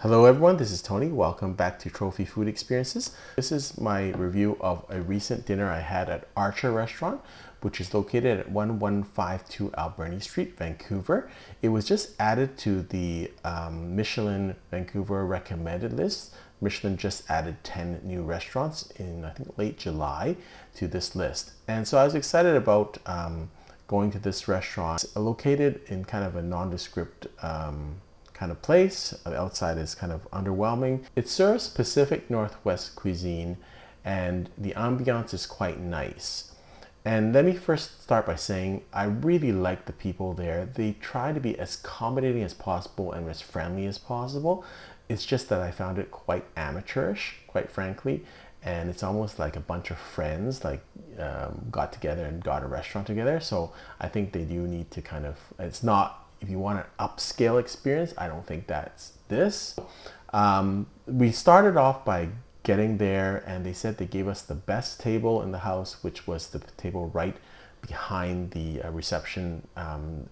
Hello everyone, this is Tony. Welcome back to Trophy Food Experiences. This is my review of a recent dinner I had at Archer Restaurant, which is located at 1152 Alberni Street, Vancouver. It was just added to the Michelin Vancouver recommended list. Michelin just added 10 new restaurants in, I think, late July to this list. And so I was excited about going to this restaurant. It's located in kind of a nondescript kind of place. The outside is kind of underwhelming. It serves Pacific Northwest cuisine and the ambiance is quite nice. And let me first start by saying I really like the people there. They try to be as accommodating as possible and as friendly as possible. It's just that I found it quite amateurish, quite frankly. And it's almost like a bunch of friends got together and got a restaurant together. So I think they do need to kind of, it's not, if you want an upscale experience, I don't think that's this. We started off by getting there and they said they gave us the best table in the house, which was the table right behind the reception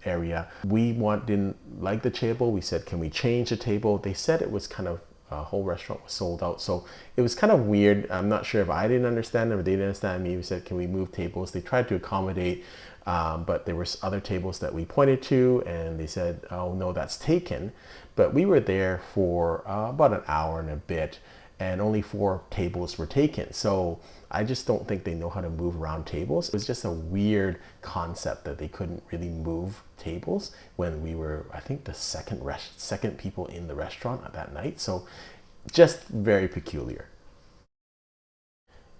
area. We didn't like the table. We said, can we change the table? They said it was kind of, whole restaurant was sold out. So it was kind of weird. I'm not sure if I didn't understand them or they didn't understand me. We said, can we move tables? They tried to accommodate, but there were other tables that we pointed to and they said, oh no, that's taken. But we were there for about an hour and a bit and only 4 tables were taken. So I just don't think they know how to move around tables. It was just a weird concept that they couldn't really move tables when we were, I think, the second people in the restaurant at that night. So just very peculiar.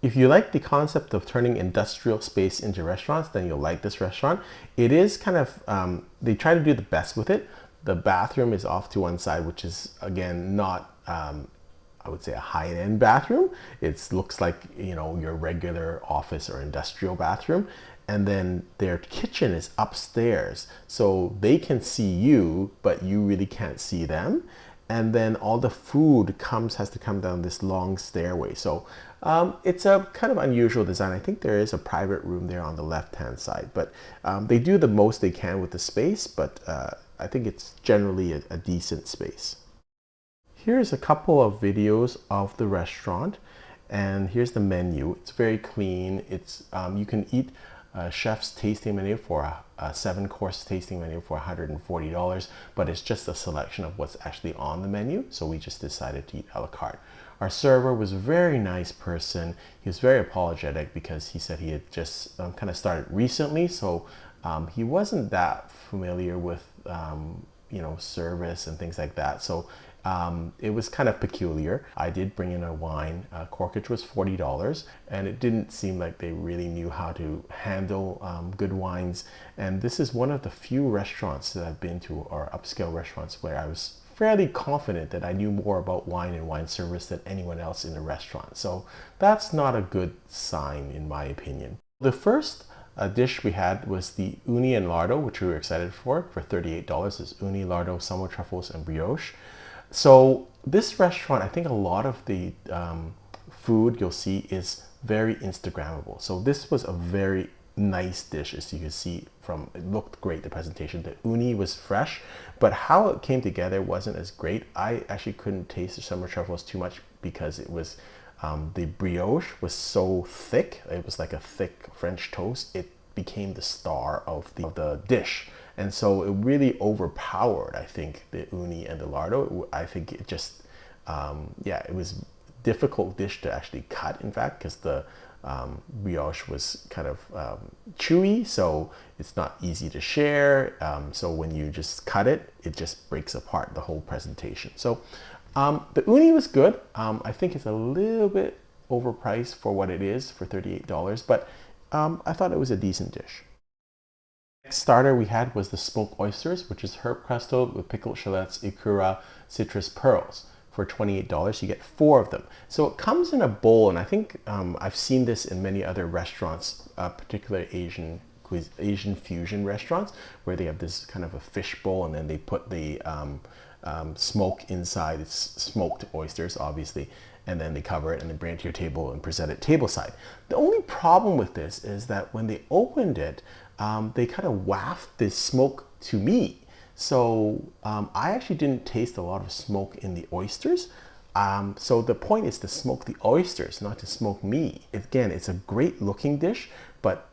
If you like the concept of turning industrial space into restaurants, then you'll like this restaurant. It is kind of, they try to do the best with it. The bathroom is off to one side, which is, again, not, I would say, a high-end bathroom. It looks like, you know, your regular office or industrial bathroom. And then their kitchen is upstairs. So they can see you, but you really can't see them. And then all the food has to come down this long stairway. So it's a kind of unusual design. I think there is a private room there on the left-hand side, but they do the most they can with the space, but I think it's generally a decent space. Here's a couple of videos of the restaurant, and here's the menu. It's very clean. It's you can eat a chef's tasting menu for a 7-course tasting menu for $140, but it's just a selection of what's actually on the menu. So we just decided to eat a la carte. Our server was a very nice person. He was very apologetic because he said he had just kind of started recently, so he wasn't that familiar with you know, service and things like that. So it was kind of peculiar. I did bring in a wine. Corkage was $40, and it didn't seem like they really knew how to handle good wines. And this is one of the few restaurants that I've been to, or upscale restaurants, where I was fairly confident that I knew more about wine and wine service than anyone else in the restaurant. So that's not a good sign, in my opinion. The first dish we had was the Uni Lardo, which we were excited for $38. It's Uni Lardo, summer truffles, and brioche. So this restaurant, I think a lot of the food you'll see is very Instagrammable. So this was a very nice dish, as you can see from, it looked great, the presentation. The uni was fresh, but how it came together wasn't as great. I actually couldn't taste the summer truffles too much because it was, the brioche was so thick. It was like a thick French toast. It became the star of the dish. And so it really overpowered, I think, the uni and the lardo. I think it just, yeah, it was a difficult dish to actually cut, in fact, because the brioche was kind of chewy, so it's not easy to share. So when you just cut it, it just breaks apart the whole presentation. So the uni was good. I think it's a little bit overpriced for what it is, for $38, but I thought it was a decent dish. Next starter we had was the smoked oysters, which is herb crusted with pickled shallots, ikura, citrus pearls. For $28, you get 4 of them. So it comes in a bowl, and I think I've seen this in many other restaurants, particularly Asian fusion restaurants, where they have this kind of a fish bowl, and then they put the smoke inside. It's smoked oysters, obviously, and then they cover it and then bring it to your table and present it tableside. The only problem with this is that when they opened it, they kind of wafted this smoke to me. So I actually didn't taste a lot of smoke in the oysters. So the point is to smoke the oysters, not to smoke me. Again, it's a great looking dish, but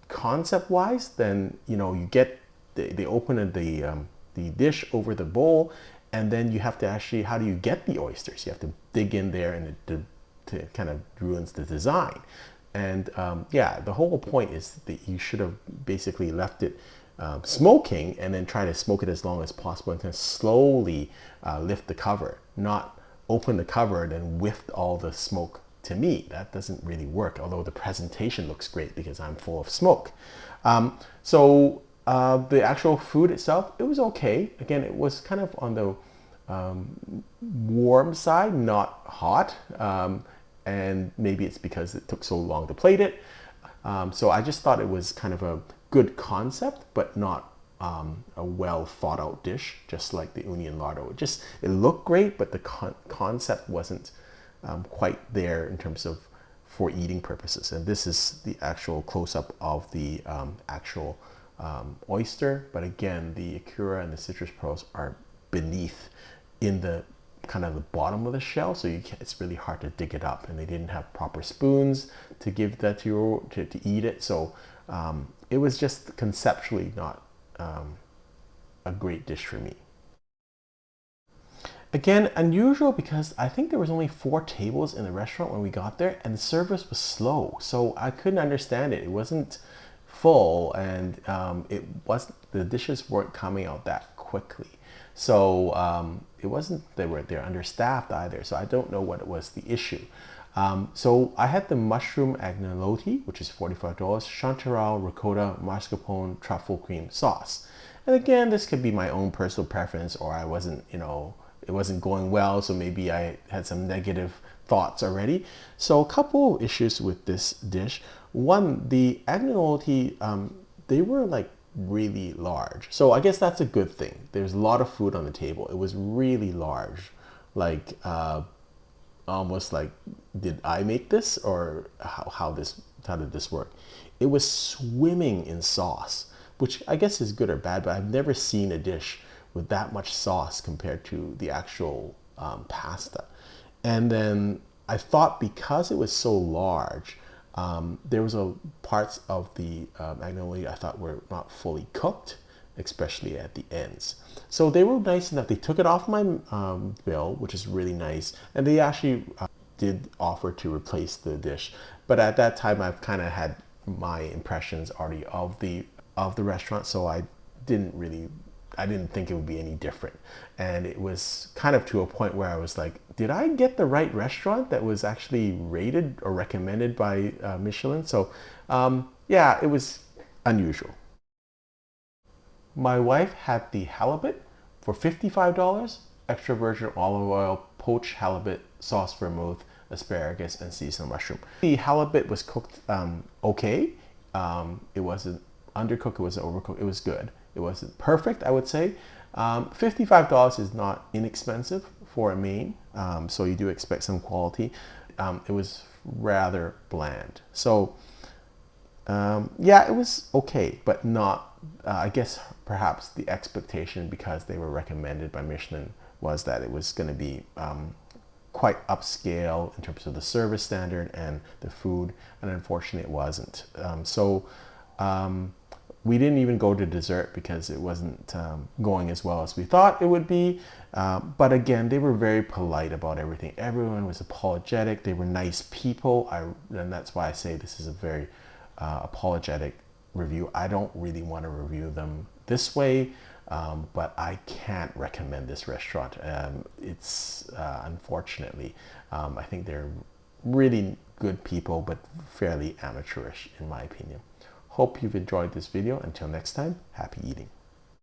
concept-wise, then you get they open the dish over the bowl, and then you have to actually, how do you get the oysters? You have to dig in there, and it kind of ruins the design. And yeah, the whole point is that you should have basically left it smoking, and then try to smoke it as long as possible, and kind of slowly lift the cover, not open the cover and then whiff all the smoke. To me, that doesn't really work, although the presentation looks great because I'm full of smoke. So the actual food itself, it was okay. Again, it was kind of on the warm side, not hot. And maybe it's because it took so long to plate it. So I just thought it was kind of a good concept, but not a well thought out dish, just like the Uni Lardo. It looked great, but the concept wasn't quite there in terms of for eating purposes. And this is the actual close-up of the actual oyster. But again, the Acura and the citrus pearls are beneath in the kind of the bottom of the shell, so it's really hard to dig it up, and they didn't have proper spoons to give that to eat it. So it was just conceptually not a great dish for me. Again, unusual because I think there was only 4 tables in the restaurant when we got there, and the service was slow, so I couldn't understand it. It wasn't full, and the dishes weren't coming out that quickly. So it wasn't they're understaffed either. So I don't know what was the issue. So I had the Mushroomagnelotti, which is $45, chanterelle, ricotta, mascarpone, truffle cream sauce. And again, this could be my own personal preference, or I wasn't, it wasn't going well, so maybe I had some negative thoughts already. So a couple of issues with this dish. One, the agnolotti, they were like really large. So I guess that's a good thing. There's a lot of food on the table. It was really large, like almost like, did I make this, or how did this work? It was swimming in sauce, which I guess is good or bad, but I've never seen a dish with that much sauce compared to the actual pasta. And then I thought because it was so large, there was parts of the magnolia I thought were not fully cooked, especially at the ends. So they were nice enough. They took it off my bill, which is really nice. And they actually did offer to replace the dish. But at that time, I've kind of had my impressions already of the restaurant, so I didn't think it would be any different. And it was kind of to a point where I was like, did I get the right restaurant that was actually rated or recommended by Michelin? So yeah, it was unusual. My wife had the halibut for $55, extra virgin olive oil, poached halibut, sauce vermouth, asparagus, and seasonal mushroom. The halibut was cooked okay. It wasn't undercooked, it wasn't overcooked, it was good. It wasn't perfect, I would say. $55 is not inexpensive for a main, so you do expect some quality. It was rather bland. So yeah, it was okay, but not, I guess perhaps the expectation, because they were recommended by Michelin, was that it was going to be quite upscale in terms of the service standard and the food, and unfortunately it wasn't. We didn't even go to dessert because it wasn't going as well as we thought it would be. But again, they were very polite about everything. Everyone was apologetic. They were nice people. And that's why I say this is a very apologetic review. I don't really want to review them this way, but I can't recommend this restaurant. It's unfortunately, I think they're really good people, but fairly amateurish in my opinion. Hope you've enjoyed this video. Until next time, happy eating.